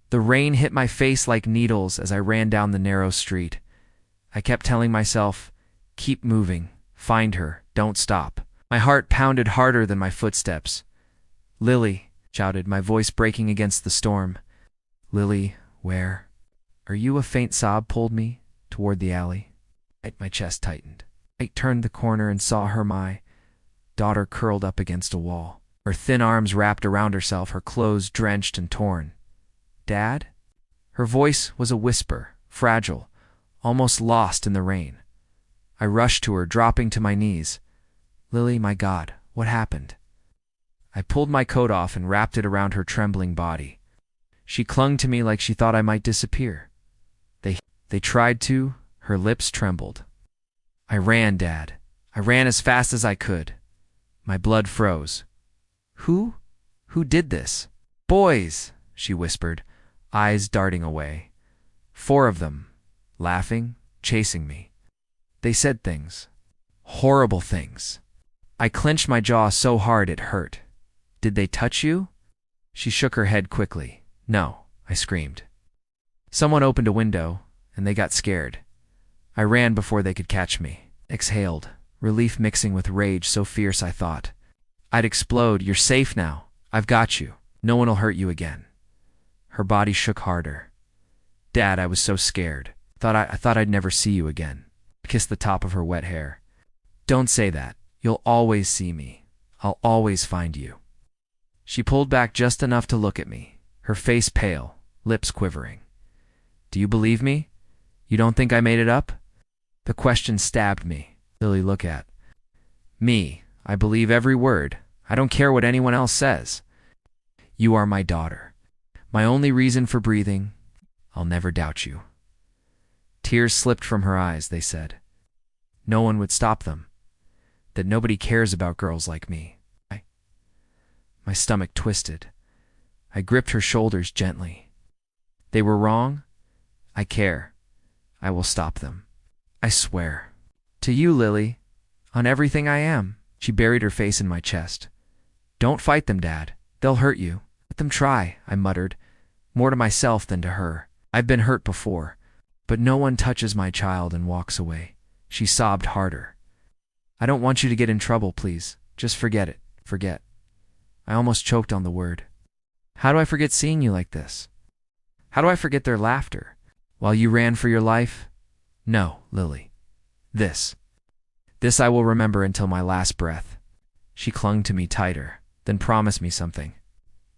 The rain hit my face like needles as I ran down the narrow street. I kept telling myself, keep moving, find her, don't stop. My heart pounded harder than my footsteps. Lily, shouted, my voice breaking against the storm. Lily, where? Are you? A faint sob pulled me toward the alley. My chest tightened. I turned the corner and saw her, my daughter, curled up against a wall. Her thin arms wrapped around herself, her clothes drenched and torn. Dad? Her voice was a whisper, fragile, almost lost in the rain. I rushed to her, dropping to my knees. Lily, my God, what happened? I pulled my coat off and wrapped it around her trembling body. She clung to me like she thought I might disappear. They tried to. Her lips trembled. I ran, Dad. I ran as fast as I could. My blood froze. Who did this? Boys, she whispered, eyes darting away. 4 of them, laughing, chasing me. They said things. Horrible things. I clenched my jaw so hard it hurt. Did they touch you? She shook her head quickly. No, I screamed. Someone opened a window, and they got scared. I ran before they could catch me. Exhaled, relief mixing with rage so fierce I thought I'd explode. You're safe now. I've got you. No one will hurt you again. Her body shook harder. Dad, I was so scared. I thought I'd never see you again. Kissed the top of her wet hair. Don't say that. You'll always see me. I'll always find you. She pulled back just enough to look at me, her face pale, lips quivering. Do you believe me? You don't think I made it up? The question stabbed me. Lily, look at me. I believe every word. I don't care what anyone else says. You are my daughter. My only reason for breathing. I'll never doubt you. Tears slipped from her eyes, they said. No one would stop them. That nobody cares about girls like me. My stomach twisted. I gripped her shoulders gently. They were wrong. I care. I will stop them. I swear. To you, Lily. On everything I am. She buried her face in my chest. Don't fight them, Dad. They'll hurt you. Let them try, I muttered, more to myself than to her. I've been hurt before, but no one touches my child and walks away. She sobbed harder. I don't want you to get in trouble, please. Just forget it. Forget. I almost choked on the word. How do I forget seeing you like this? How do I forget their laughter? While you ran for your life? No, Lily. This I will remember until my last breath. She clung to me tighter, then promised me something.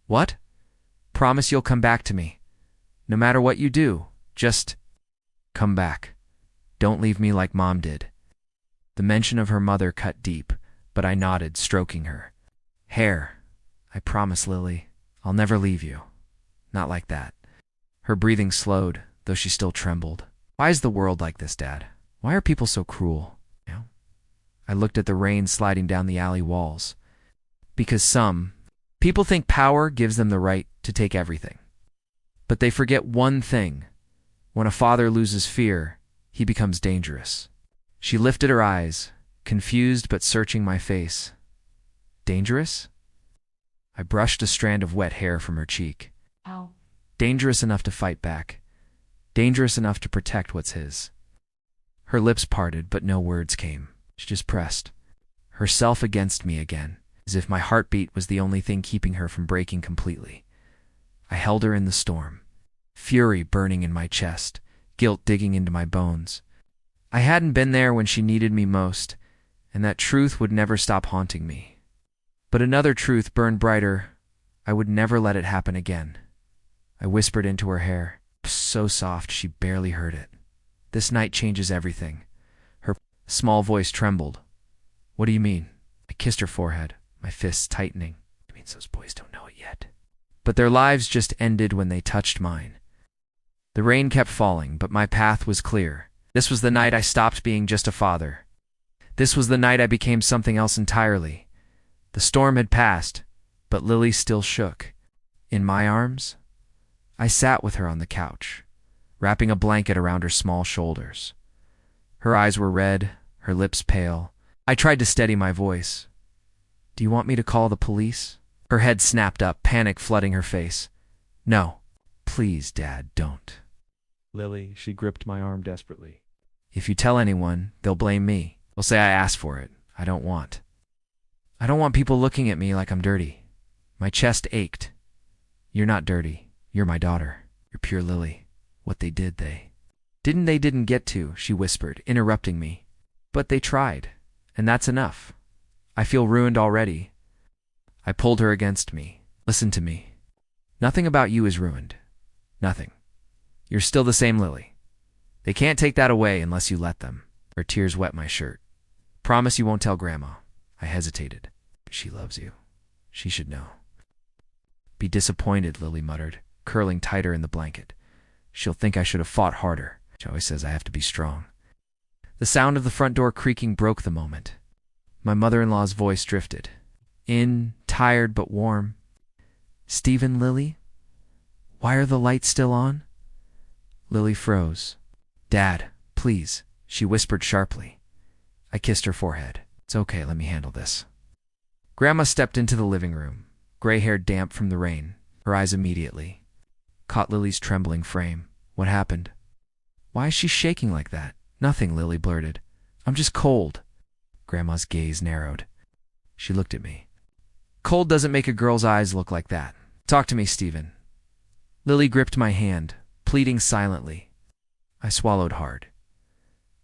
What? Promise you'll come back to me. No matter what you do, just come back. Don't leave me like Mom did. The mention of her mother cut deep, but I nodded, stroking her hair. I promise, Lily. I'll never leave you. Not like that. Her breathing slowed, though she still trembled. Why is the world like this, Dad? Why are people so cruel? I looked at the rain sliding down the alley walls. Because some people think power gives them the right to take everything. But they forget one thing. When a father loses fear, he becomes dangerous. She lifted her eyes, confused but searching my face. Dangerous? I brushed a strand of wet hair from her cheek. How? Dangerous enough to fight back. Dangerous enough to protect what's his. Her lips parted, but no words came. She just pressed herself against me again, as if my heartbeat was the only thing keeping her from breaking completely. I held her in the storm, fury burning in my chest, guilt digging into my bones. I hadn't been there when she needed me most, and that truth would never stop haunting me. But another truth burned brighter. I would never let it happen again. I whispered into her hair, so soft she barely heard it. This night changes everything. Her small voice trembled. What do you mean? I kissed her forehead, my fists tightening. It means those boys don't know it yet. But their lives just ended when they touched mine. The rain kept falling, but my path was clear. This was the night I stopped being just a father. This was the night I became something else entirely. The storm had passed, but Lily still shook. In my arms, I sat with her on the couch, wrapping a blanket around her small shoulders. Her eyes were red, her lips pale. I tried to steady my voice. Do you want me to call the police? Her head snapped up, panic flooding her face. No, Please, Dad, don't. Lily, she gripped my arm desperately. If you tell anyone, they'll blame me. They'll say I asked for it. I don't want people looking at me like I'm dirty. My chest ached. You're not dirty. You're my daughter. You're pure Lily. What they didn't get to, she whispered, interrupting me. But they tried, and that's enough. I feel ruined already. I pulled her against me. Listen to me. Nothing about you is ruined. Nothing. You're still the same Lily. They can't take that away unless you let them. Her tears wet my shirt. Promise you won't tell Grandma. I hesitated. She loves you. She should know. Be disappointed, Lily muttered, curling tighter in the blanket. She'll think I should have fought harder. She always says I have to be strong. The sound of the front door creaking broke the moment. My mother-in-law's voice drifted. In, tired but warm. Stephen, Lily? Why are the lights still on? Lily froze. Dad, please, she whispered sharply. I kissed her forehead. It's okay, let me handle this. Grandma stepped into the living room, gray hair damp from the rain. Her eyes immediately caught Lily's trembling frame. What happened? Why is she shaking like that? Nothing, Lily blurted. I'm just cold. Grandma's gaze narrowed. She looked at me. Cold doesn't make a girl's eyes look like that. Talk to me, Stephen. Lily gripped my hand, pleading silently. I swallowed hard.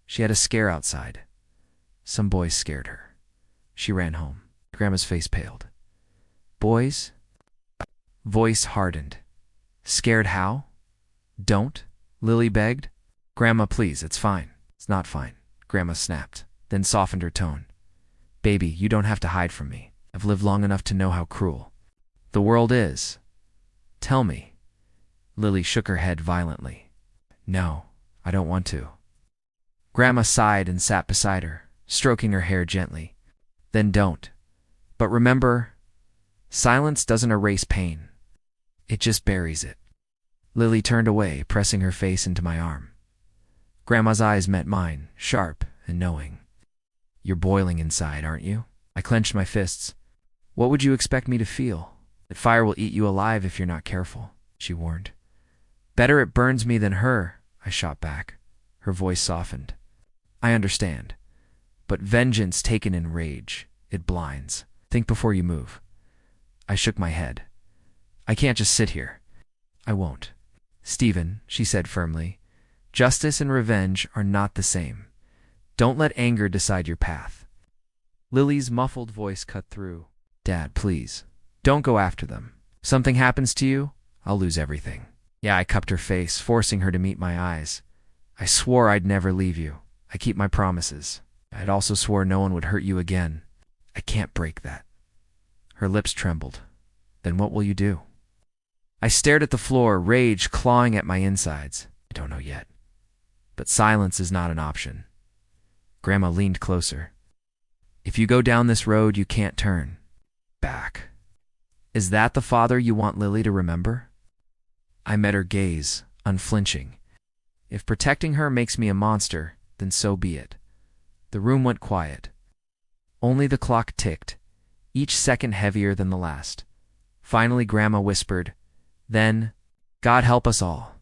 She had a scare outside. Some boys scared her. She ran home. Grandma's face paled. Boys? Voice hardened. Scared how? Don't, Lily begged. Grandma, please, it's fine. It's not fine, Grandma snapped, then softened her tone. Baby, you don't have to hide from me. I've lived long enough to know how cruel the world is. Tell me. Lily shook her head violently. No, I don't want to. Grandma sighed and sat beside her, stroking her hair gently. Then don't. But remember, silence doesn't erase pain. It just buries it. Lily turned away, pressing her face into my arm. Grandma's eyes met mine, sharp and knowing. You're boiling inside, aren't you? I clenched my fists. What would you expect me to feel? That fire will eat you alive if you're not careful, she warned. Better it burns me than her, I shot back. Her voice softened. I understand. But vengeance taken in rage, it blinds. Think before you move. I shook my head. I can't just sit here. I won't. Stephen, she said firmly, justice and revenge are not the same. Don't let anger decide your path. Lily's muffled voice cut through. Dad, please, don't go after them. If something happens to you, I'll lose everything. Yeah, I cupped her face, forcing her to meet my eyes. I swore I'd never leave you. I keep my promises. I'd also swore no one would hurt you again. I can't break that. Her lips trembled. Then what will you do? I stared at the floor, rage clawing at my insides. I don't know yet. But silence is not an option. Grandma leaned closer. If you go down this road, you can't turn back. Is that the father you want Lily to remember? I met her gaze, unflinching. If protecting her makes me a monster, then so be it. The room went quiet. Only the clock ticked, each second heavier than the last. Finally, Grandma whispered, then, God help us all.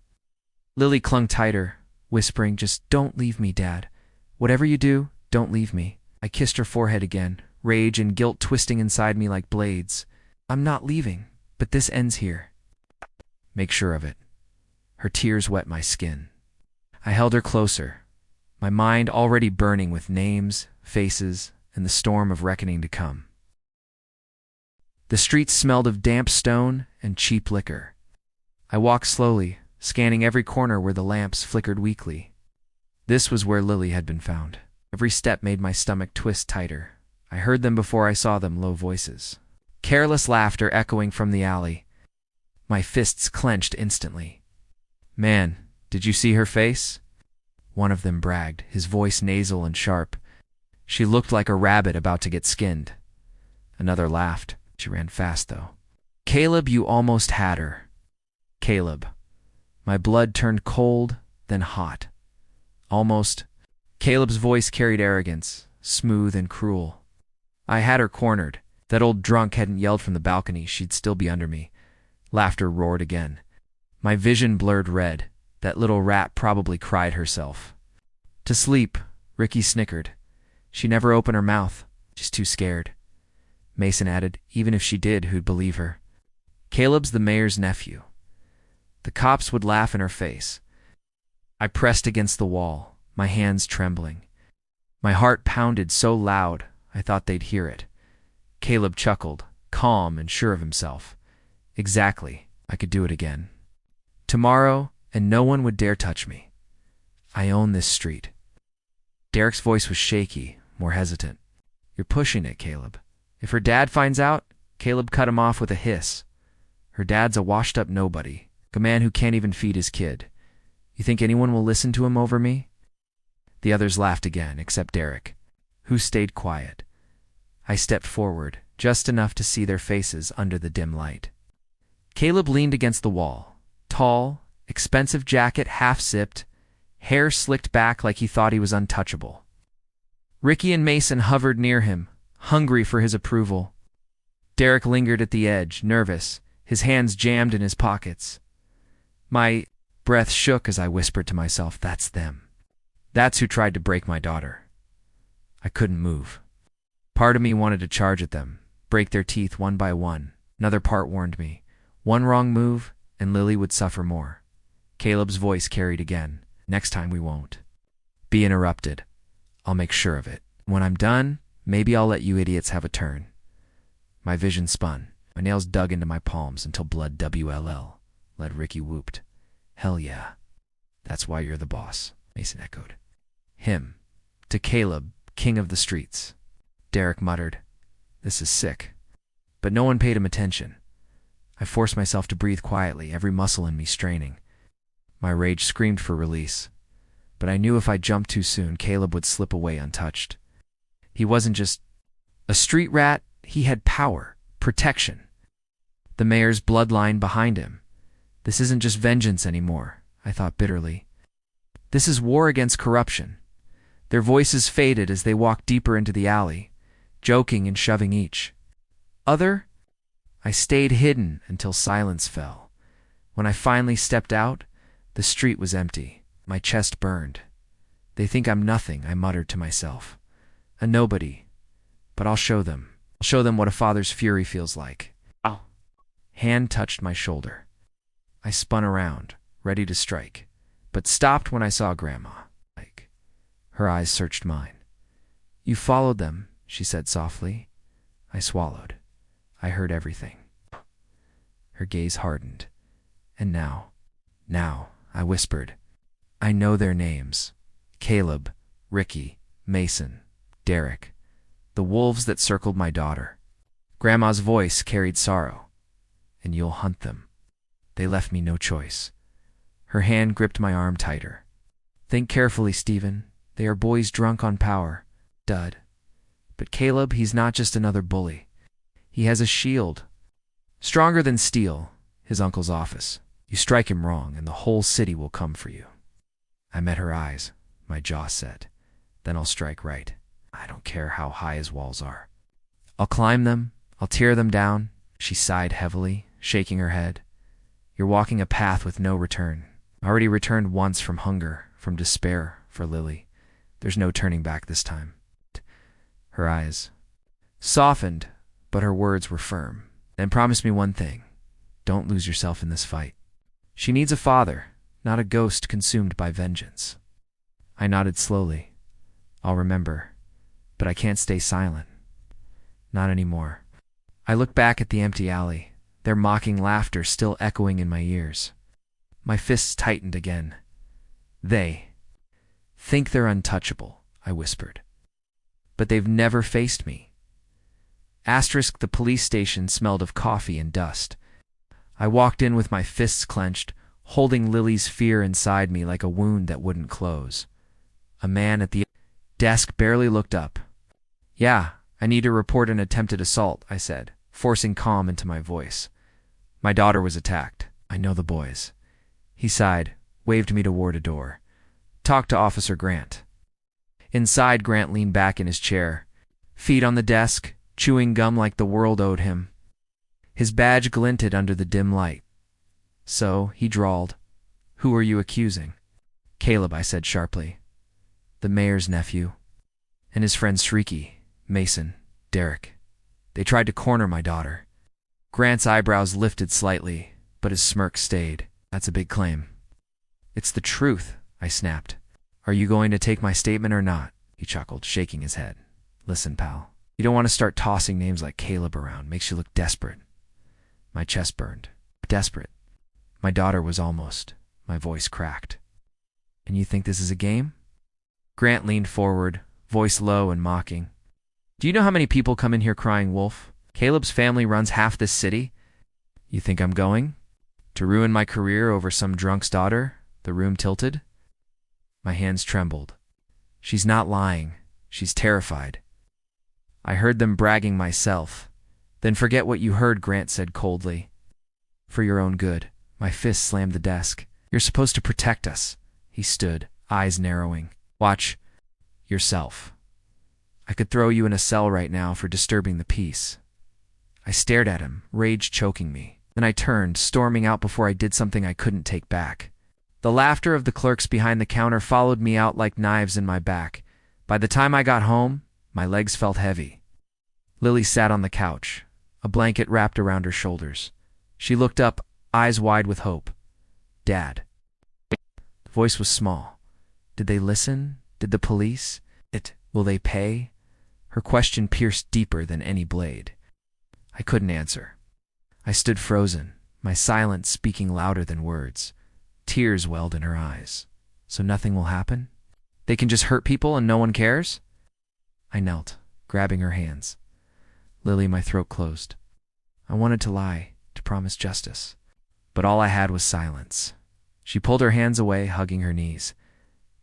Lily clung tighter, whispering, just don't leave me, Dad. Whatever you do, don't leave me. I kissed her forehead again, rage and guilt twisting inside me like blades. I'm not leaving, but this ends here. Make sure of it. Her tears wet my skin. I held her closer, my mind already burning with names, faces, and the storm of reckoning to come. The streets smelled of damp stone and cheap liquor. I walked slowly, scanning every corner where the lamps flickered weakly. This was where Lily had been found. Every step made my stomach twist tighter. I heard them before I saw them, low voices. Careless laughter echoing from the alley. My fists clenched instantly. Man, did you see her face? One of them bragged, his voice nasal and sharp. She looked like a rabbit about to get skinned. Another laughed. She ran fast, though. Caleb, you almost had her. Caleb. My blood turned cold, then hot. Almost. Caleb's voice carried arrogance, smooth and cruel. I had her cornered. That old drunk hadn't yelled from the balcony, she'd still be under me. Laughter roared again. My vision blurred red. That little rat probably cried herself to sleep. Ricky snickered. She never opened her mouth. She's too scared. Mason added, even if she did, who'd believe her? Caleb's the mayor's nephew. The cops would laugh in her face. I pressed against the wall, my hands trembling. My heart pounded so loud I thought they'd hear it. Caleb chuckled, calm and sure of himself. Exactly, I could do it again. Tomorrow, and no one would dare touch me. I own this street. Derek's voice was shaky, more hesitant. You're pushing it, Caleb. If her dad finds out, Caleb cut him off with a hiss. Her dad's a washed-up nobody, a man who can't even feed his kid. You think anyone will listen to him over me? The others laughed again, except Derek, who stayed quiet. I stepped forward, just enough to see their faces under the dim light. Caleb leaned against the wall, tall, expensive jacket half-zipped, hair slicked back like he thought he was untouchable. Ricky and Mason hovered near him, hungry for his approval. Derek lingered at the edge, nervous, his hands jammed in his pockets. My breath shook as I whispered to myself, that's them. That's who tried to break my daughter. I couldn't move. Part of me wanted to charge at them, break their teeth one by one. Another part warned me, one wrong move, and Lily would suffer more. Caleb's voice carried again. Next time we won't be interrupted. I'll make sure of it. When I'm done, maybe I'll let you idiots have a turn. My vision spun. My nails dug into my palms until blood WLL. Led Ricky whooped. Hell yeah. That's why you're the boss, Mason echoed. Him. To Caleb, king of the streets. Derek muttered. This is sick. But no one paid him attention. I forced myself to breathe quietly, every muscle in me straining. My rage screamed for release. But I knew if I jumped too soon, Caleb would slip away untouched. He wasn't just a street rat, he had power, protection. The mayor's bloodline behind him. This isn't just vengeance anymore, I thought bitterly. This is war against corruption. Their voices faded as they walked deeper into the alley, joking and shoving each other. I stayed hidden until silence fell. When I finally stepped out, the street was empty. My chest burned. They think I'm nothing, I muttered to myself. A nobody. But I'll show them. I'll show them what a father's fury feels like. Ow. Hand touched my shoulder. I spun around, ready to strike, but stopped when I saw Grandma. Her eyes searched mine. You followed them, she said softly. I swallowed. I heard everything. Her gaze hardened. And now, I whispered. I know their names. Caleb, Ricky, Mason, Derek. The wolves that circled my daughter. Grandma's voice carried sorrow. And you'll hunt them. They left me no choice. Her hand gripped my arm tighter. Think carefully, Stephen. They are boys drunk on power. Dud. But Caleb, he's not just another bully. He has a shield. Stronger than steel, his uncle's office. You strike him wrong, and the whole city will come for you. I met her eyes, my jaw set. Then I'll strike right. I don't care how high his walls are. I'll climb them. I'll tear them down. She sighed heavily, shaking her head. You're walking a path with no return. I already returned once from hunger, from despair, for Lily. There's no turning back this time. Her eyes softened, but her words were firm. Then promise me one thing. Don't lose yourself in this fight. She needs a father, not a ghost consumed by vengeance. I nodded slowly. I'll remember, but I can't stay silent. Not anymore. I looked back at the empty alley, their mocking laughter still echoing in my ears. My fists tightened again. They think they're untouchable, I whispered. But they've never faced me. Asterisk, the police station smelled of coffee and dust. I walked in with my fists clenched, holding Lily's fear inside me like a wound that wouldn't close. A man at the desk barely looked up. Yeah, I need to report an attempted assault, I said, forcing calm into my voice. My daughter was attacked. I know the boys. He sighed, waved me toward a door. Talk to Officer Grant. Inside, Grant leaned back in his chair, feet on the desk, chewing gum like the world owed him. His badge glinted under the dim light. So, he drawled, "Who are you accusing?" "Caleb," I said sharply. "The mayor's nephew. And his friends Shrieky, Mason, Derek. They tried to corner my daughter." Grant's eyebrows lifted slightly, but his smirk stayed. "That's a big claim." "It's the truth," I snapped. "Are you going to take my statement or not?" He chuckled, shaking his head. "Listen, pal. You don't want to start tossing names like Caleb around. Makes you look desperate." My chest burned. Desperate. My daughter was almost. My voice cracked. "And you think this is a game?" Grant leaned forward, voice low and mocking. "Do you know how many people come in here crying wolf? Caleb's family runs half this city. You think I'm going? To ruin my career over some drunk's daughter?" The room tilted. My hands trembled. "She's not lying. She's terrified." "I heard them bragging myself." "Then forget what you heard," Grant said coldly. "For your own good." My fist slammed the desk. "You're supposed to protect us." He stood, eyes narrowing. "Watch yourself. I could throw you in a cell right now for disturbing the peace." I stared at him, rage choking me. Then I turned, storming out before I did something I couldn't take back. The laughter of the clerks behind the counter followed me out like knives in my back. By the time I got home, my legs felt heavy. Lily sat on the couch, a blanket wrapped around her shoulders. She looked up, eyes wide with hope. "Dad." The voice was small. "Did they listen? Did the police? Will they pay?" Her question pierced deeper than any blade. I couldn't answer. I stood frozen, my silence speaking louder than words. Tears welled in her eyes. "So nothing will happen? They can just hurt people and no one cares?" I knelt, grabbing her hands. "Lily," my throat closed. I wanted to lie, to promise justice. But all I had was silence. She pulled her hands away, hugging her knees.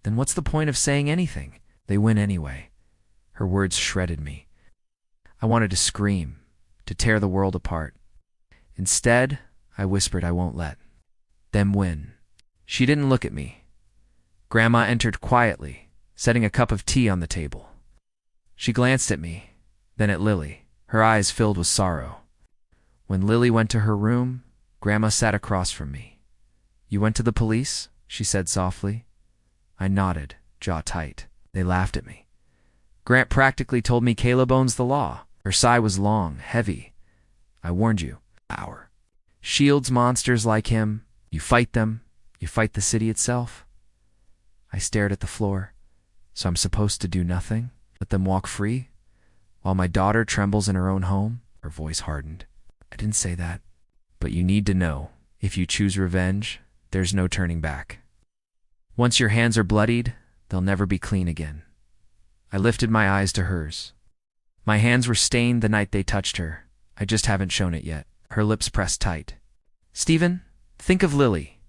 "Then what's the point of saying anything? They win anyway." Her words shredded me. I wanted to scream, to tear the world apart. Instead, I whispered, "I won't let them win." She didn't look at me. Grandma entered quietly, setting a cup of tea on the table. She glanced at me, then at Lily, her eyes filled with sorrow. When Lily went to her room, Grandma sat across from me. "You went to the police?" she said softly. I nodded, jaw tight. They laughed at me. "Grant practically told me Caleb owns the law." Her sigh was long, heavy. "I warned you. Our shields monsters like him. You fight them. You fight the city itself." I stared at the floor. "So I'm supposed to do nothing? Let them walk free? While my daughter trembles in her own home?" Her voice hardened. "I didn't say that. But you need to know, if you choose revenge, there's no turning back. Once your hands are bloodied, they'll never be clean again." I lifted my eyes to hers. My hands were stained the night they touched her. I just haven't shown it yet. Her lips pressed tight. "Stephen, think of Lily.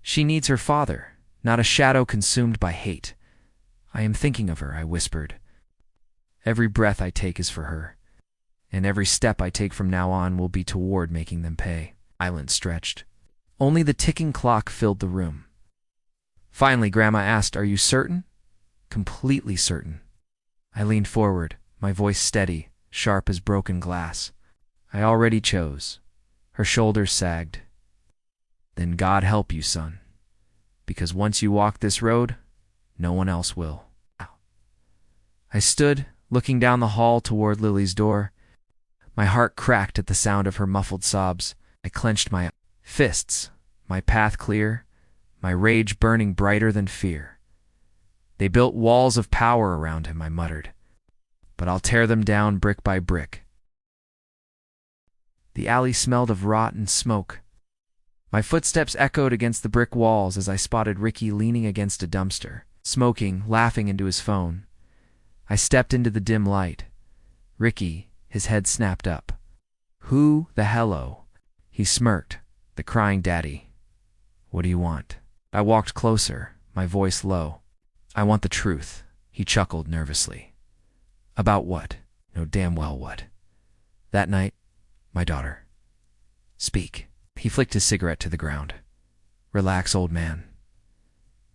She needs her father, not a shadow consumed by hate." "I am thinking of her," I whispered. "Every breath I take is for her, and every step I take from now on will be toward making them pay." Silence stretched. Only the ticking clock filled the room. Finally, Grandma asked, "Are you certain?" "Completely certain." I leaned forward, my voice steady, sharp as broken glass. "I already chose." Her shoulders sagged. "Then God help you, son. Because once you walk this road, no one else will." I stood, looking down the hall toward Lily's door. My heart cracked at the sound of her muffled sobs. I clenched my fists, my path clear, my rage burning brighter than fear. "They built walls of power around him," I muttered. "But I'll tear them down brick by brick." The alley smelled of rot and smoke. My footsteps echoed against the brick walls as I spotted Ricky leaning against a dumpster, smoking, laughing into his phone. I stepped into the dim light. Ricky, his head snapped up. "Who the hello?" He smirked, the crying daddy. "What do you want?" I walked closer, my voice low. "I want the truth," he chuckled nervously. "About what?" "No, damn well what." "That night, my daughter." "Speak." He flicked his cigarette to the ground. "Relax, old man.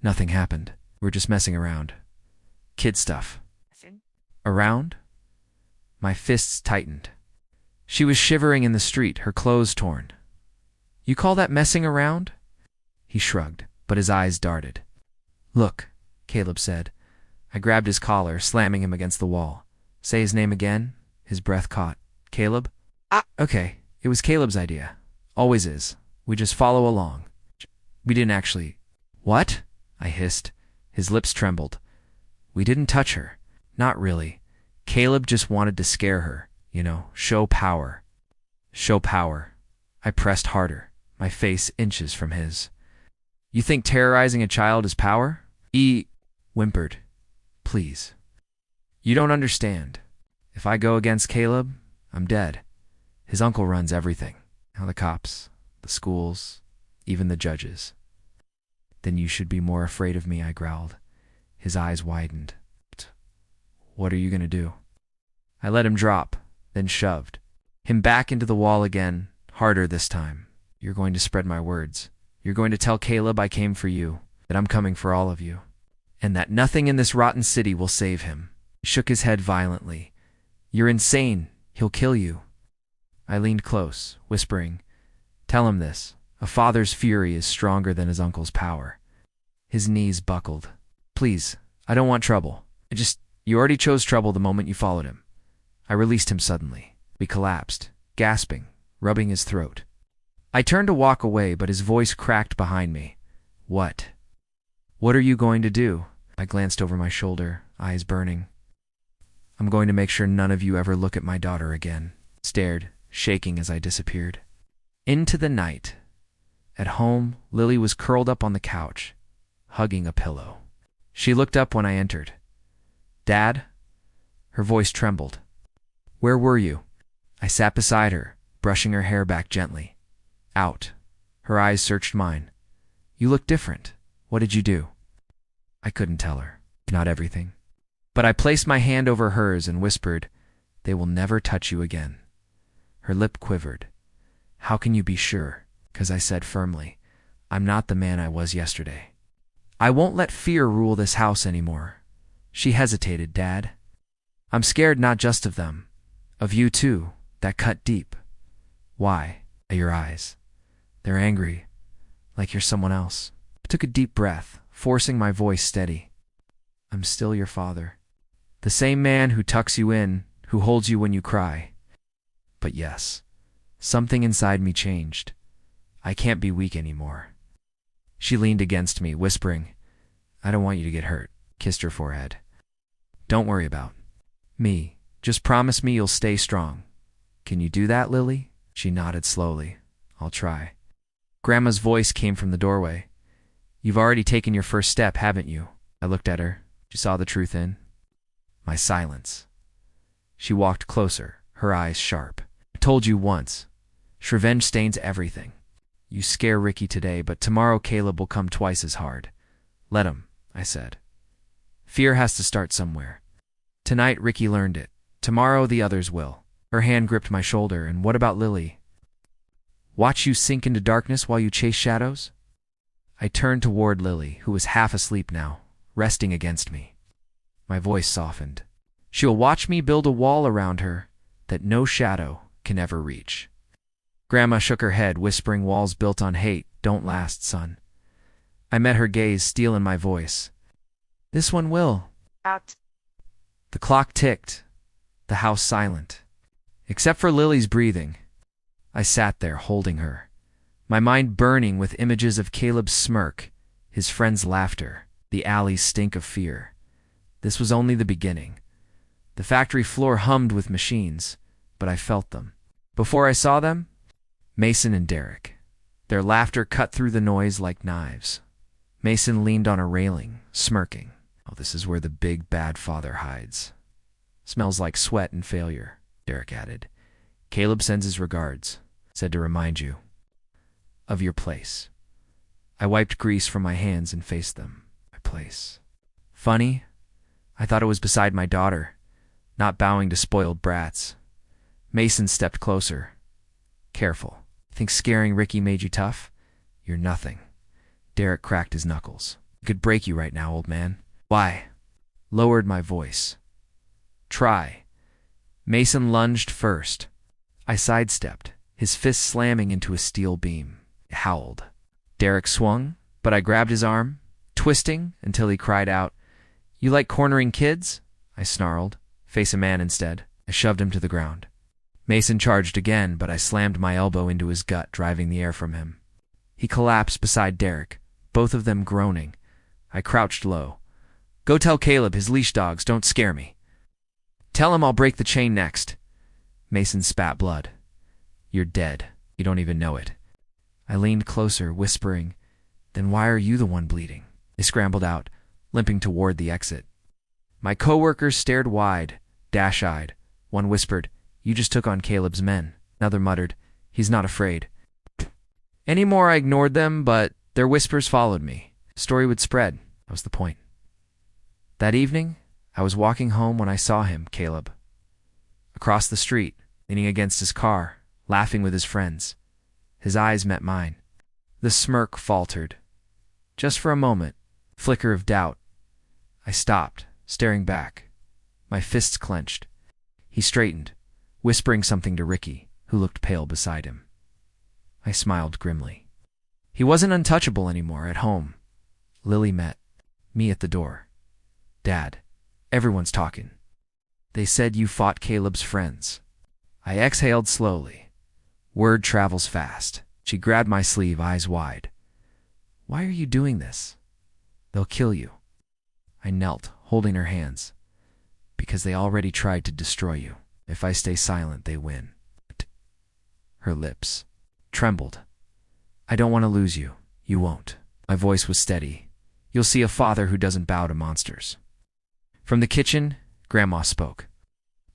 Nothing happened. We're just messing around. Kid stuff." "Around?" My fists tightened. She was shivering in the street, her clothes torn. You call that messing around? He shrugged, but his eyes darted. Look, Caleb said. I grabbed his collar, slamming him against the wall. Say his name again. His breath caught. Caleb? Ah, okay. It was Caleb's idea. Always is. We just follow along. We didn't actually... What? I hissed. His lips trembled. We didn't touch her. Not really. Caleb just wanted to scare her. You know, show power. Show power. I pressed harder, my face inches from his. You think terrorizing a child is power? He whimpered. Please. You don't understand. If I go against Caleb, I'm dead. His uncle runs everything. Now the cops, the schools, even the judges. Then you should be more afraid of me, I growled. His eyes widened. What are you going to do? I let him drop, then shoved him back into the wall again, harder this time. You're going to spread my words. You're going to tell Caleb I came for you, that I'm coming for all of you, and that nothing in this rotten city will save him. He shook his head violently. You're insane. He'll kill you. I leaned close, whispering, Tell him this. A father's fury is stronger than his uncle's power. His knees buckled. Please, I don't want trouble. You already chose trouble the moment you followed him. I released him suddenly. We collapsed, gasping, rubbing his throat. I turned to walk away, but his voice cracked behind me. What? What are you going to do? I glanced over my shoulder, eyes burning. I'm going to make sure none of you ever look at my daughter again. Stared, shaking as I disappeared. Into the night. At home, Lily was curled up on the couch, hugging a pillow. She looked up when I entered. Dad? Her voice trembled. Where were you? I sat beside her, brushing her hair back gently. Out. Her eyes searched mine. You look different. What did you do? I couldn't tell her. Not everything. But I placed my hand over hers and whispered, They will never touch you again. Her lip quivered. How can you be sure? 'Cause I said firmly, I'm not the man I was yesterday. I won't let fear rule this house anymore. She hesitated, Dad. I'm scared not just of them. Of you too, that cut deep. Why? Your eyes. They're angry, like you're someone else. I took a deep breath, forcing my voice steady. I'm still your father. The same man who tucks you in, who holds you when you cry. But yes, something inside me changed. I can't be weak anymore. She leaned against me, whispering, I don't want you to get hurt. Kissed her forehead. Don't worry about me. Just promise me you'll stay strong. Can you do that, Lily? She nodded slowly. I'll try. Grandma's voice came from the doorway. You've already taken your first step, haven't you? I looked at her. She saw the truth in my silence. She walked closer, her eyes sharp. I told you once. Revenge stains everything. You scare Ricky today, but tomorrow Caleb will come twice as hard. Let him, I said. Fear has to start somewhere. Tonight Ricky learned it. Tomorrow the others will. Her hand gripped my shoulder. And what about Lily? Watch you sink into darkness while you chase shadows? I turned toward Lily, who was half asleep now, resting against me. My voice softened. She'll watch me build a wall around her that no shadow can ever reach. Grandma shook her head, whispering walls built on hate don't last, son. I met her gaze steel in my voice. This one will. Out. The clock ticked, the house silent. Except for Lily's breathing. I sat there holding her, my mind burning with images of Caleb's smirk, his friend's laughter, the alley's stink of fear. This was only the beginning. The factory floor hummed with machines, but I felt them. Before I saw them, Mason and Derek. Their laughter cut through the noise like knives. Mason leaned on a railing, smirking. Oh, this is where the big bad father hides. Smells like sweat and failure, Derek added. Caleb sends his regards, said to remind you of your place. I wiped grease from my hands and faced them. My place. Funny, I thought it was beside my daughter, not bowing to spoiled brats. Mason stepped closer. Careful. Think scaring Ricky made you tough? You're nothing. Derek cracked his knuckles. I could break you right now, old man. Why? Lowered my voice. Try. Mason lunged first. I sidestepped, his fist slamming into a steel beam. He howled. Derek swung, but I grabbed his arm, twisting until he cried out, "You like cornering kids?" I snarled. "Face a man instead." I shoved him to the ground. Mason charged again, but I slammed my elbow into his gut, driving the air from him. He collapsed beside Derek, both of them groaning. I crouched low. "Go tell Caleb his leash dogs don't scare me. Tell him I'll break the chain next." Mason spat blood. "You're dead. You don't even know it." I leaned closer, whispering, "Then why are you the one bleeding?" They scrambled out, limping toward the exit. My coworkers stared wide, dash-eyed. One whispered, "You just took on Caleb's men." Another muttered, "He's not afraid." Any more I ignored them, but their whispers followed me. The story would spread. That was the point. That evening, I was walking home when I saw him, Caleb. Across the street, leaning against his car, laughing with his friends. His eyes met mine. The smirk faltered. Just for a moment, flicker of doubt. I stopped, staring back. My fists clenched. He straightened, whispering something to Ricky, who looked pale beside him. I smiled grimly. He wasn't untouchable anymore at home. Lily met me at the door. "Dad, everyone's talking. They said you fought Caleb's friends." I exhaled slowly. Word travels fast. She grabbed my sleeve, eyes wide. "Why are you doing this?" "They'll kill you." I knelt, holding her hands. "Because they already tried to destroy you. If I stay silent, they win." Her lips trembled. "I don't want to lose you. You won't." My voice was steady. "You'll see a father who doesn't bow to monsters." From the kitchen, Grandma spoke.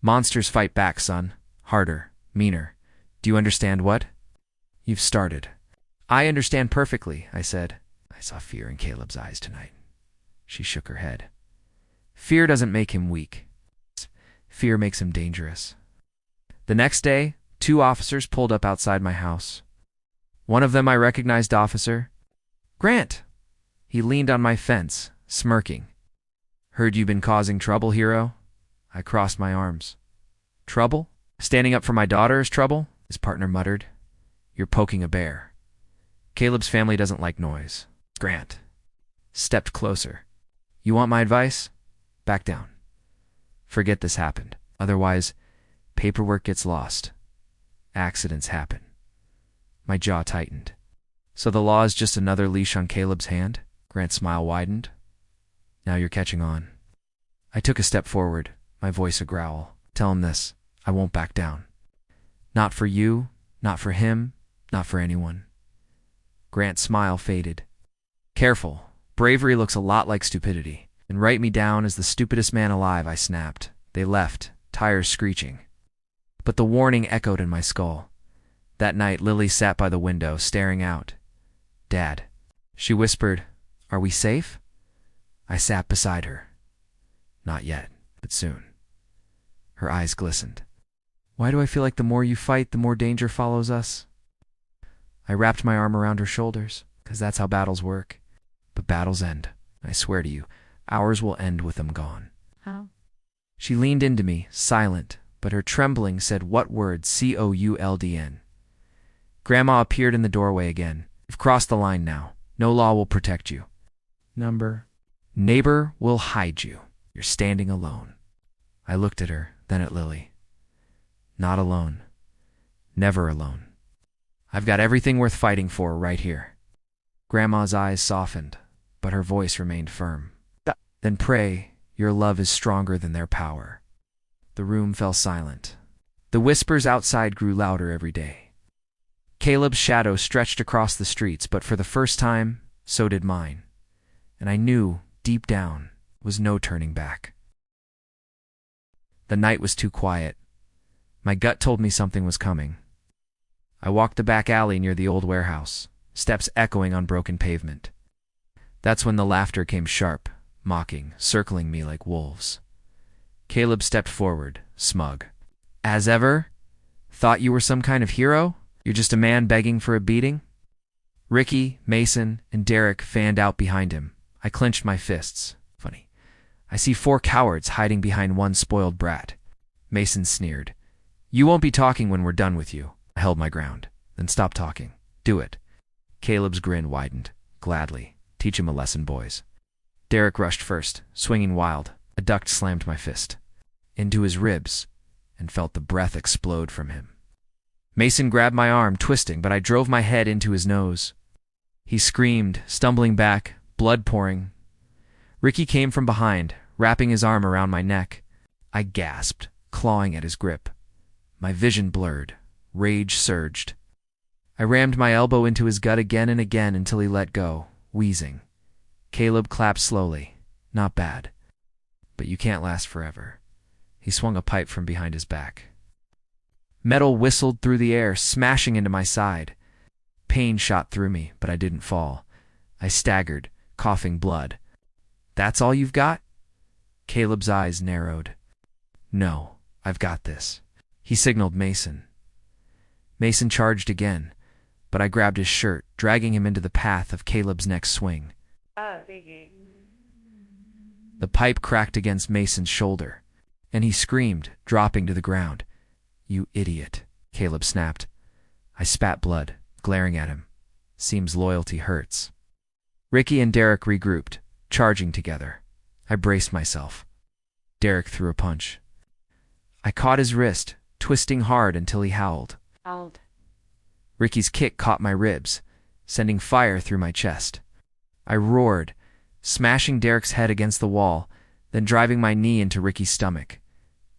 "Monsters fight back, son. Harder, meaner. Do you understand what?" "You've started." "I understand perfectly," I said. I saw fear in Caleb's eyes tonight. She shook her head. "Fear doesn't make him weak. Fear makes him dangerous." The next day, 2 officers pulled up outside my house. One of them I recognized, Officer Grant. He leaned on my fence, smirking. "Heard you've been causing trouble, hero?" I crossed my arms. "Trouble? Standing up for my daughter is trouble?" His partner muttered. "You're poking a bear. Caleb's family doesn't like noise." Grant stepped closer. "You want my advice? Back down. Forget this happened. Otherwise, paperwork gets lost. Accidents happen." My jaw tightened. "So the law is just another leash on Caleb's hand?" Grant's smile widened. "Now you're catching on." I took a step forward, my voice a growl. "Tell him this. I won't back down. Not for you, not for him, not for anyone." Grant's smile faded. "Careful. Bravery looks a lot like stupidity. And write me down as the stupidest man alive," I snapped. They left, tires screeching. But the warning echoed in my skull. That night, Lily sat by the window, staring out. "Dad." She whispered, "Are we safe?" I sat beside her. "Not yet, but soon." Her eyes glistened. "Why do I feel like the more you fight, the more danger follows us?" I wrapped my arm around her shoulders, because that's how battles work. But battles end. I swear to you, ours will end with them gone. How? She leaned into me, silent, but her trembling said what word? COULDN. Grandma appeared in the doorway again. "You've crossed the line now. No law will protect you. Neighbor will hide you. You're standing alone." I looked at her, then at Lily. Not alone. Never alone. I've got everything worth fighting for right here. Grandma's eyes softened, but her voice remained firm. "Then pray your love is stronger than their power." The room fell silent. The whispers outside grew louder every day. Caleb's shadow stretched across the streets, but for the first time, so did mine. And I knew, deep down, was no turning back. The night was too quiet. My gut told me something was coming. I walked the back alley near the old warehouse, steps echoing on broken pavement. That's when the laughter came sharp, mocking, circling me like wolves. Caleb stepped forward, smug. "As ever? Thought you were some kind of hero? You're just a man begging for a beating?" Ricky, Mason, and Derek fanned out behind him. I clenched my fists. Funny. I see 4 cowards hiding behind one spoiled brat. Mason sneered. "You won't be talking when we're done with you." I held my ground. "Then stop talking. Do it. Caleb's grin widened. Gladly. Teach him a lesson, boys. Derek rushed first, swinging wild. A duct slammed my fist into his ribs and felt the breath explode from him. Mason grabbed my arm, twisting, but I drove my head into his nose. He screamed, stumbling back, blood pouring. Ricky came from behind, wrapping his arm around my neck. I gasped, clawing at his grip. My vision blurred. Rage surged. I rammed my elbow into his gut again and again until he let go, wheezing. Caleb clapped slowly. Not bad. But you can't last forever. He swung a pipe from behind his back. Metal whistled through the air, smashing into my side. Pain shot through me, but I didn't fall. I staggered, coughing blood. That's all you've got? Caleb's eyes narrowed. No, I've got this. He signaled Mason. Mason charged again, but I grabbed his shirt, dragging him into the path of Caleb's next swing. The pipe cracked against Mason's shoulder, and he screamed, dropping to the ground. You idiot, Caleb snapped. I spat blood, glaring at him. Seems loyalty hurts. Ricky and Derek regrouped, charging together. I braced myself. Derek threw a punch. I caught his wrist, twisting hard until he howled. Ricky's kick caught my ribs, sending fire through my chest. I roared, smashing Derek's head against the wall, then driving my knee into Ricky's stomach.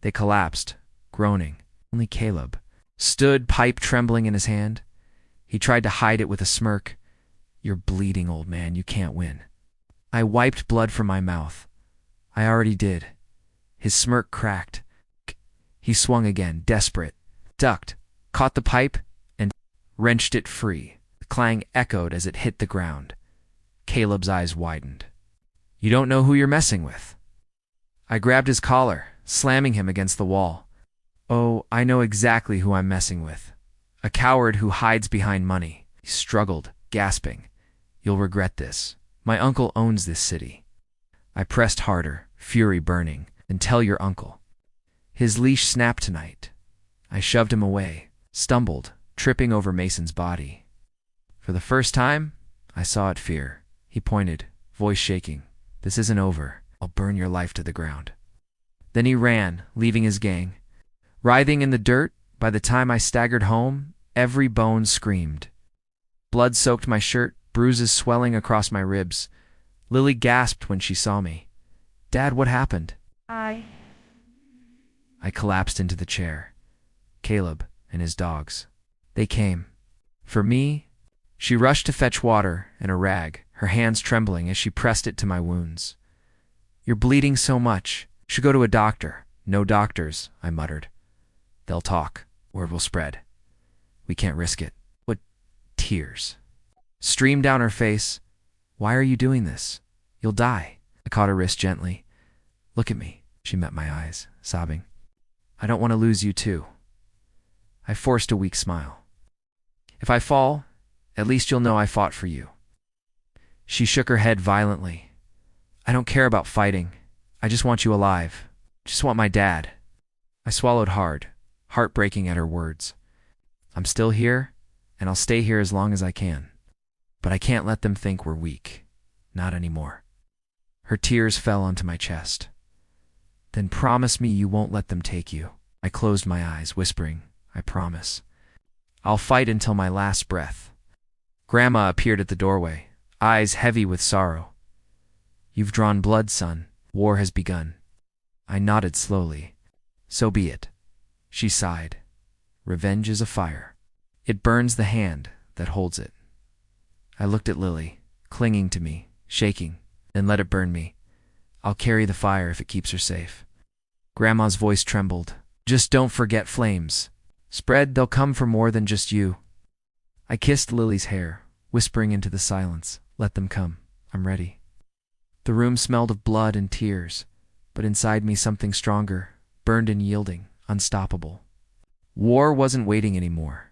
They collapsed, groaning. Only Caleb stood, pipe trembling in his hand. He tried to hide it with a smirk. You're bleeding, old man. You can't win. I wiped blood from my mouth. I already did. His smirk cracked. He swung again, desperate, ducked, caught the pipe, and wrenched it free. The clang echoed as it hit the ground. Caleb's eyes widened. You don't know who you're messing with. I grabbed his collar, slamming him against the wall. Oh, I know exactly who I'm messing with. A coward who hides behind money. He struggled, gasping. You'll regret this. My uncle owns this city. I pressed harder, fury burning. And tell your uncle. His leash snapped tonight. I shoved him away, stumbled, tripping over Mason's body. For the first time, I saw it fear. He pointed, voice shaking. This isn't over. I'll burn your life to the ground. Then he ran, leaving his gang. Writhing in the dirt, by the time I staggered home, every bone screamed. Blood soaked my shirt, bruises swelling across my ribs. Lily gasped when she saw me. Dad, what happened? I collapsed into the chair. Caleb and his dogs. They came. For me, she rushed to fetch water and a rag, her hands trembling as she pressed it to my wounds. You're bleeding so much. Should go to a doctor. No doctors, I muttered. They'll talk. Word will spread. We can't risk it. What tears streamed down her face. Why are you doing this? You'll die. I caught her wrist gently. Look at me. She met my eyes, sobbing. I don't want to lose you too. I forced a weak smile. If I fall, at least you'll know I fought for you. She shook her head violently. I don't care about fighting. I just want you alive. Just want my dad. I swallowed hard, heartbreaking at her words. I'm still here, and I'll stay here as long as I can. But I can't let them think we're weak. Not anymore. Her tears fell onto my chest. Then promise me you won't let them take you. I closed my eyes, whispering, I promise. I'll fight until my last breath. Grandma appeared at the doorway, eyes heavy with sorrow. You've drawn blood, son. War has begun. I nodded slowly. So be it. She sighed. Revenge is a fire. It burns the hand that holds it. I looked at Lily, clinging to me, shaking, then let it burn me. I'll carry the fire if it keeps her safe. Grandma's voice trembled. Just don't forget flames. Spread, they'll come for more than just you. I kissed Lily's hair, whispering into the silence. Let them come. I'm ready. The room smelled of blood and tears, but inside me something stronger, burned and yielding, unstoppable. War wasn't waiting anymore.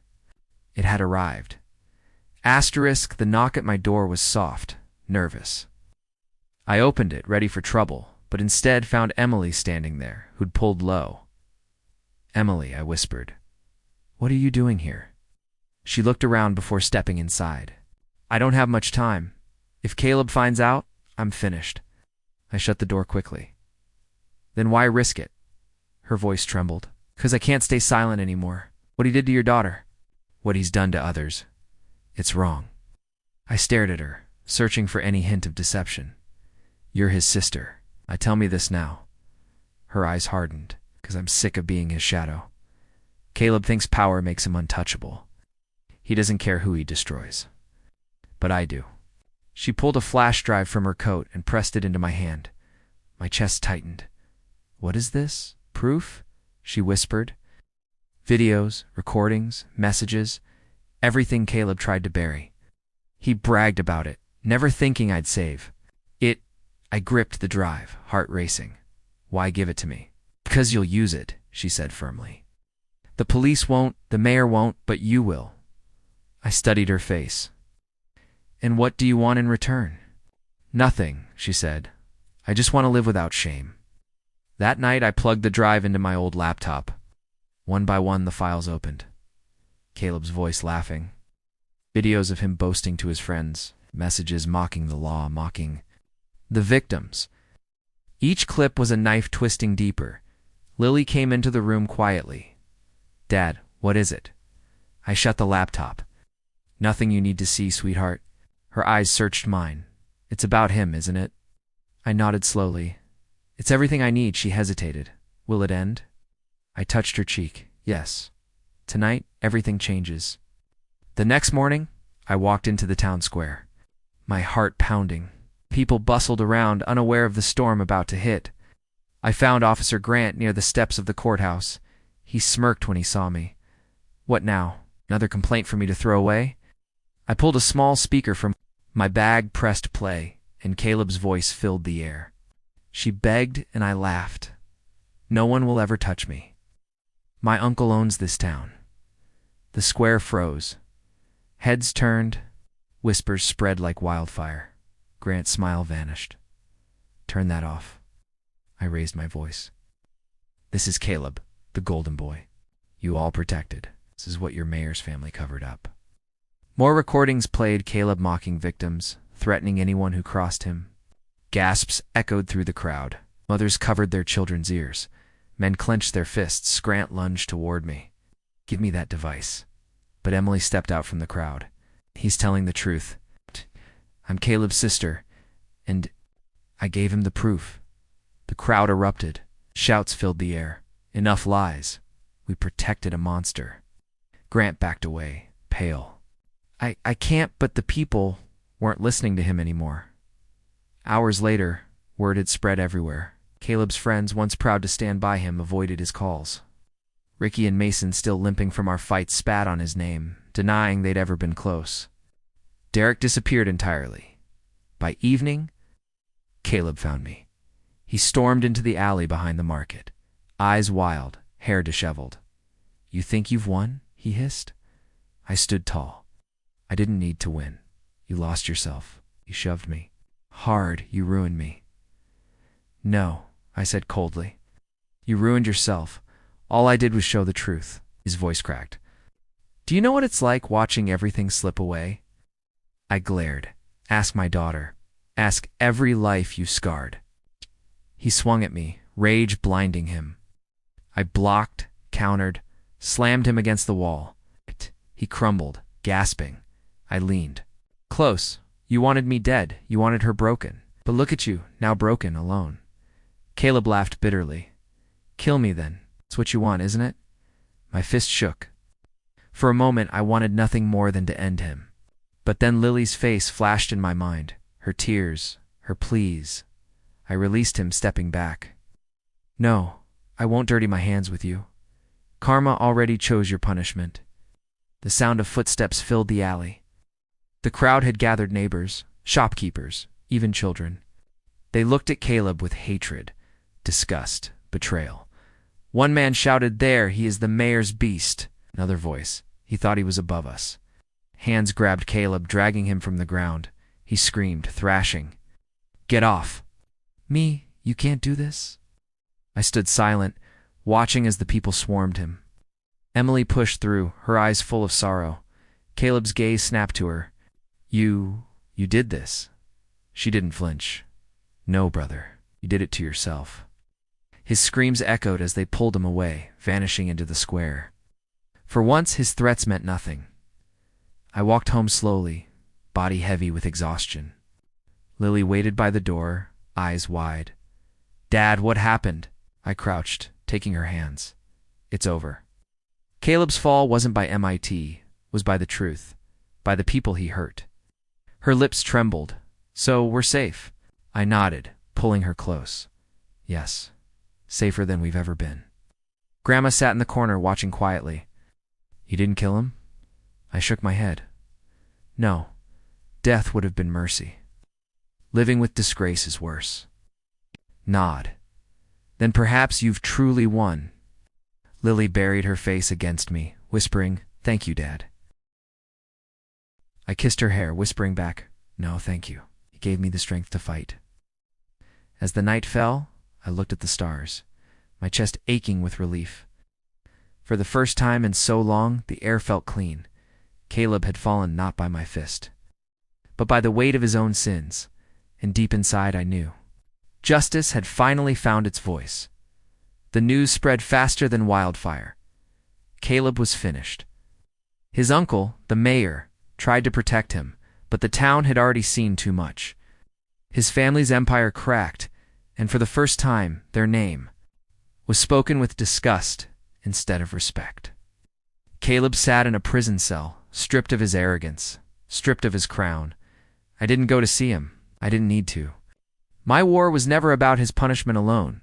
It had arrived. Asterisk, the knock at my door was soft, nervous. I opened it, ready for trouble, but instead found Emily standing there, who'd pulled low. Emily, I whispered. What are you doing here? She looked around before stepping inside. I don't have much time. If Caleb finds out, I'm finished. I shut the door quickly. Then why risk it? Her voice trembled. 'Cause I can't stay silent anymore. What he did to your daughter. What he's done to others. It's wrong. I stared at her, searching for any hint of deception. You're his sister. I tell me this now. Her eyes hardened, 'cause I'm sick of being his shadow. Caleb thinks power makes him untouchable. He doesn't care who he destroys. But I do. She pulled a flash drive from her coat and pressed it into my hand. My chest tightened. What is this? Proof? She whispered. Videos, recordings, messages, everything Caleb tried to bury. He bragged about it, never thinking I'd save. I gripped the drive, heart racing. Why give it to me? Because you'll use it, she said firmly. The police won't, the mayor won't, but you will. I studied her face. And what do you want in return? Nothing, she said. I just want to live without shame. That night I plugged the drive into my old laptop. One by one the files opened. Caleb's voice laughing. Videos of him boasting to his friends. Messages mocking the law, mocking the victims. Each clip was a knife twisting deeper. Lily came into the room quietly. Dad, what is it? I shut the laptop. Nothing you need to see, sweetheart. Her eyes searched mine. It's about him, isn't it? I nodded slowly. It's everything I need, she hesitated. Will it end? I touched her cheek. Yes. Tonight, everything changes. The next morning, I walked into the town square. My heart pounding. People bustled around, unaware of the storm about to hit. I found Officer Grant near the steps of the courthouse. He smirked when he saw me. What now? Another complaint for me to throw away? I pulled a small speaker from my bag, pressed play, and Caleb's voice filled the air. She begged, and I laughed. No one will ever touch me. My uncle owns this town. The square froze. Heads turned. Whispers spread like wildfire. Grant's smile vanished. Turn that off. I raised my voice. This is Caleb, the golden boy. You all protected. This is what your mayor's family covered up. More recordings played, Caleb mocking victims, threatening anyone who crossed him. Gasps echoed through the crowd. Mothers covered their children's ears. Men clenched their fists. Grant lunged toward me. Give me that device. But Emily stepped out from the crowd. He's telling the truth. I'm Caleb's sister, and I gave him the proof. The crowd erupted. Shouts filled the air. Enough lies. We protected a monster. Grant backed away, pale. I can't, but the people weren't listening to him anymore. Hours later, word had spread everywhere. Caleb's friends, once proud to stand by him, avoided his calls. Ricky and Mason, still limping from our fight, spat on his name, denying they'd ever been close. Derek disappeared entirely. By evening, Caleb found me. He stormed into the alley behind the market, eyes wild, hair disheveled. You think you've won? He hissed. I stood tall. I didn't need to win. You lost yourself. You shoved me. Hard, you ruined me. No, I said coldly. You ruined yourself. All I did was show the truth. His voice cracked. Do you know what it's like watching everything slip away? I glared. Ask my daughter. Ask every life you scarred. He swung at me, rage blinding him. I blocked, countered, slammed him against the wall. He crumbled, gasping. I leaned. Close. You wanted me dead. You wanted her broken. But look at you, now broken, alone. Caleb laughed bitterly. Kill me then. It's what you want, isn't it? My fist shook. For a moment, I wanted nothing more than to end him. But then Lily's face flashed in my mind, her tears, her pleas. I released him, stepping back. No, I won't dirty my hands with you. Karma already chose your punishment. The sound of footsteps filled the alley. The crowd had gathered, neighbors, shopkeepers, even children. They looked at Caleb with hatred, disgust, betrayal. One man shouted, There, he is the mayor's beast. Another voice. He thought he was above us. Hands grabbed Caleb, dragging him from the ground. He screamed, thrashing. Get off. Me? You can't do this? I stood silent, watching as the people swarmed him. Emily pushed through, her eyes full of sorrow. Caleb's gaze snapped to her. You did this. She didn't flinch. No, brother, you did it to yourself. His screams echoed as they pulled him away, vanishing into the square. For once, his threats meant nothing. I walked home slowly, body heavy with exhaustion. Lily waited by the door, eyes wide. Dad, what happened? I crouched, taking her hands. It's over. Caleb's fall wasn't by MIT, was by the truth, by the people he hurt. Her lips trembled. So we're safe. I nodded, pulling her close. Yes, safer than we've ever been. Grandma sat in the corner watching quietly. You didn't kill him? I shook my head. No, death would have been mercy. Living with disgrace is worse. Nod. Then perhaps you've truly won. Lily buried her face against me, whispering, Thank you, Dad. I kissed her hair, whispering back, No, thank you. He gave me the strength to fight. As the night fell, I looked at the stars, my chest aching with relief. For the first time in so long, the air felt clean. Caleb had fallen not by my fist, but by the weight of his own sins, and deep inside I knew. Justice had finally found its voice. The news spread faster than wildfire. Caleb was finished. His uncle, the mayor, tried to protect him, but the town had already seen too much. His family's empire cracked, and for the first time, their name was spoken with disgust instead of respect. Caleb sat in a prison cell, stripped of his arrogance, stripped of his crown. I didn't go to see him. I didn't need to. My war was never about his punishment alone.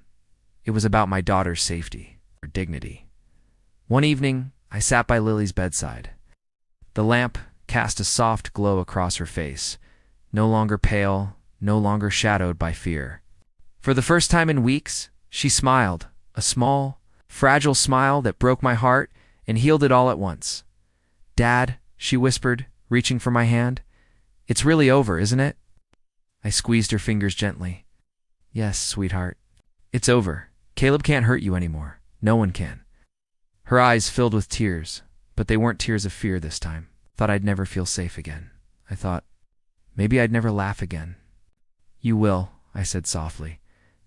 It was about my daughter's safety, her dignity. One evening, I sat by Lily's bedside. The lamp cast a soft glow across her face, no longer pale, no longer shadowed by fear. For the first time in weeks, she smiled, a small, fragile smile that broke my heart and healed it all at once. Dad, she whispered, reaching for my hand, it's really over, isn't it? I squeezed her fingers gently. Yes, sweetheart. It's over. Caleb can't hurt you anymore. No one can. Her eyes filled with tears, but they weren't tears of fear this time. Thought I'd never feel safe again. I thought, maybe I'd never laugh again. You will, I said softly.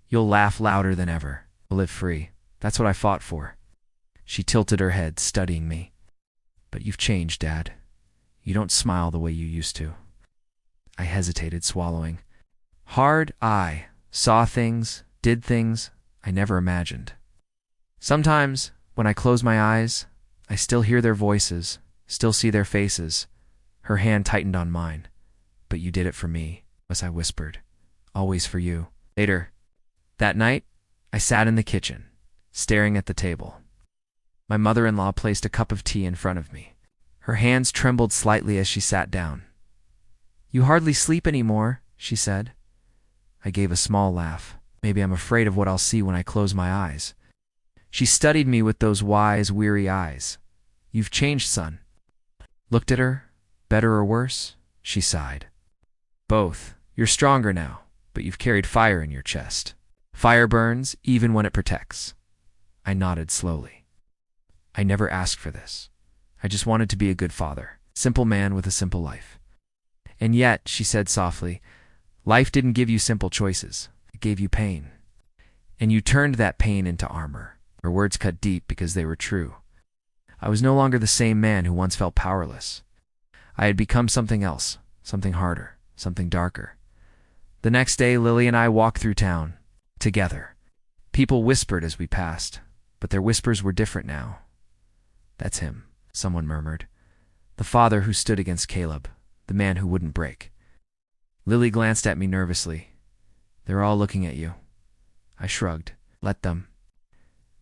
You'll laugh louder than ever. You'll live free. That's what I fought for. She tilted her head, studying me. But you've changed, Dad. You don't smile the way you used to. I hesitated, swallowing. Hard, I saw things, did things I never imagined. Sometimes, when I close my eyes, I still hear their voices, still see their faces. Her hand tightened on mine. But you did it for me, as I whispered. Always for you. Later, that night, I sat in the kitchen, staring at the table. My mother-in-law placed a cup of tea in front of me. Her hands trembled slightly as she sat down. You hardly sleep anymore, she said. I gave a small laugh. Maybe I'm afraid of what I'll see when I close my eyes. She studied me with those wise, weary eyes. You've changed, son. Looked at her. Better or worse? She sighed. Both. You're stronger now, but you've carried fire in your chest. Fire burns even when it protects. I nodded slowly. I never asked for this. I just wanted to be a good father. Simple man with a simple life. And yet, she said softly, life didn't give you simple choices. It gave you pain. And you turned that pain into armor. Her words cut deep because they were true. I was no longer the same man who once felt powerless. I had become something else, something harder, something darker. The next day, Lily and I walked through town, together. People whispered as we passed, but their whispers were different now. That's him, someone murmured. The father who stood against Caleb, the man who wouldn't break. Lily glanced at me nervously. They're all looking at you. I shrugged. Let them.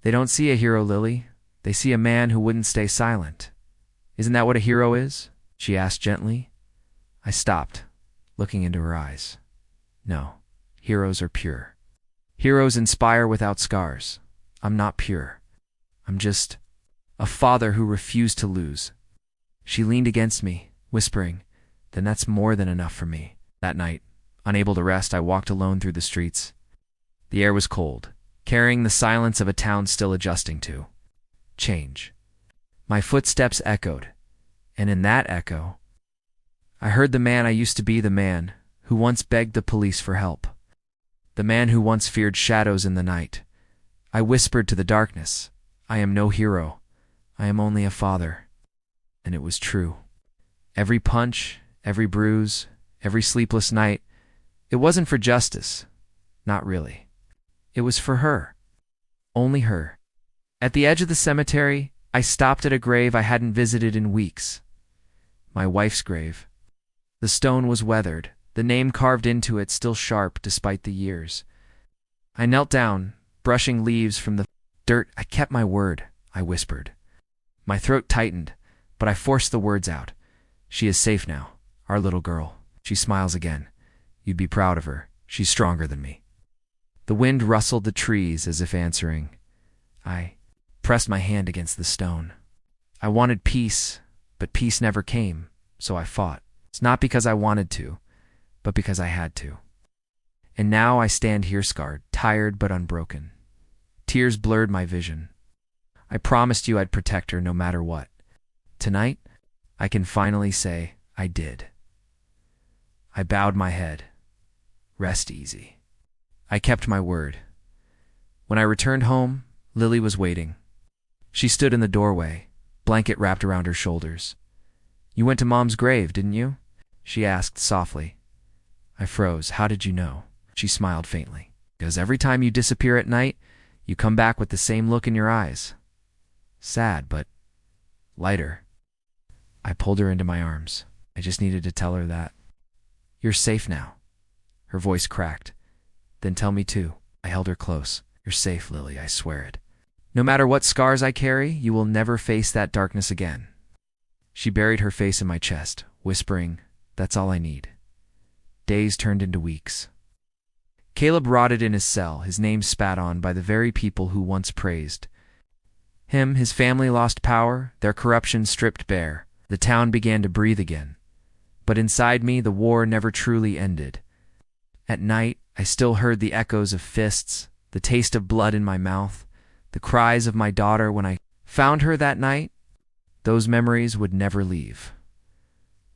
They don't see a hero, Lily. They see a man who wouldn't stay silent. Isn't that what a hero is? She asked gently. I stopped, looking into her eyes. No, heroes are pure. Heroes inspire without scars. I'm not pure. I'm just a father who refused to lose. She leaned against me, whispering, then that's more than enough for me. That night, unable to rest, I walked alone through the streets. The air was cold, carrying the silence of a town still adjusting to change. My footsteps echoed, and in that echo, I heard the man I used to be, the man who once begged the police for help, the man who once feared shadows in the night. I whispered to the darkness, I am no hero. I am only a father. And it was true. Every punch, every bruise, every sleepless night, it wasn't for justice. Not really. It was for her. Only her. At the edge of the cemetery, I stopped at a grave I hadn't visited in weeks. My wife's grave. The stone was weathered, the name carved into it still sharp despite the years. I knelt down, brushing leaves from the dirt. I kept my word, I whispered. My throat tightened, but I forced the words out. She is safe now, our little girl. She smiles again. You'd be proud of her. She's stronger than me. The wind rustled the trees as if answering. I pressed my hand against the stone. I wanted peace, but peace never came, so I fought. It's not because I wanted to, but because I had to. And now I stand here scarred, tired but unbroken. Tears blurred my vision. I promised you I'd protect her no matter what. Tonight, I can finally say I did. I bowed my head. Rest easy. I kept my word. When I returned home, Lily was waiting. She stood in the doorway, blanket wrapped around her shoulders. You went to Mom's grave, didn't you? She asked softly. I froze. How did you know? She smiled faintly. Because every time you disappear at night, you come back with the same look in your eyes. Sad, but lighter. I pulled her into my arms. I just needed to tell her that. You're safe now. Her voice cracked. Then tell me too. I held her close. You're safe, Lily, I swear it. No matter what scars I carry, you will never face that darkness again. She buried her face in my chest, whispering, that's all I need. Days turned into weeks. Caleb rotted in his cell, his name spat on by the very people who once praised him. His family lost power, their corruption stripped bare. The town began to breathe again. But inside me, the war never truly ended. At night, I still heard the echoes of fists, the taste of blood in my mouth, the cries of my daughter when I found her that night. Those memories would never leave.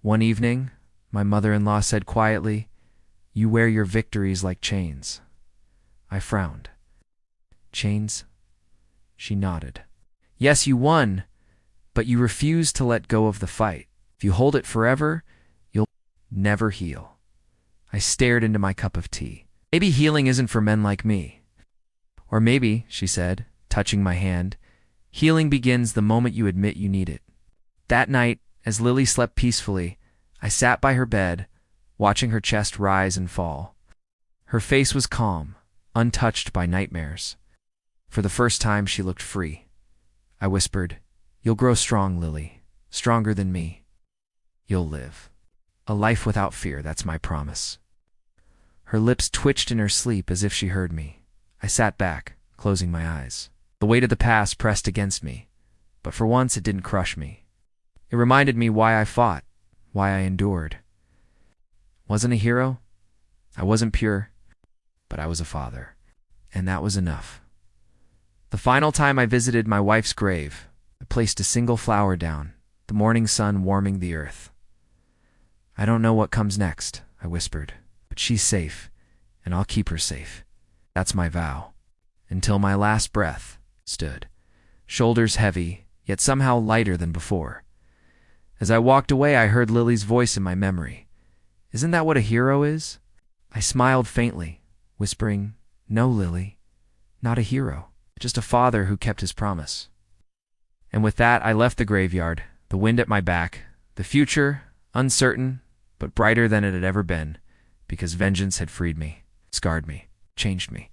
One evening, my mother-in-law said quietly, you wear your victories like chains. I frowned. Chains? She nodded. Yes, you won, but you refused to let go of the fight. If you hold it forever, you'll never heal. I stared into my cup of tea. Maybe healing isn't for men like me. Or maybe, she said, touching my hand, healing begins the moment you admit you need it. That night, as Lily slept peacefully, I sat by her bed, watching her chest rise and fall. Her face was calm, untouched by nightmares. For the first time, she looked free. I whispered, you'll grow strong, Lily, stronger than me. You'll live. A life without fear, that's my promise. Her lips twitched in her sleep as if she heard me. I sat back, closing my eyes. The weight of the past pressed against me, but for once it didn't crush me. It reminded me why I fought, why I endured. Wasn't a hero. I wasn't pure, but I was a father, and that was enough. The final time I visited my wife's grave, I placed a single flower down, the morning sun warming the earth. I don't know what comes next, I whispered, but she's safe, and I'll keep her safe. That's my vow. Until my last breath stood, shoulders heavy, yet somehow lighter than before. As I walked away, I heard Lily's voice in my memory. Isn't that what a hero is? I smiled faintly, whispering, no, Lily, not a hero, just a father who kept his promise. And with that, I left the graveyard, the wind at my back, the future, uncertain, but brighter than it had ever been, because vengeance had freed me, scarred me, changed me.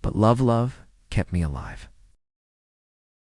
But love kept me alive.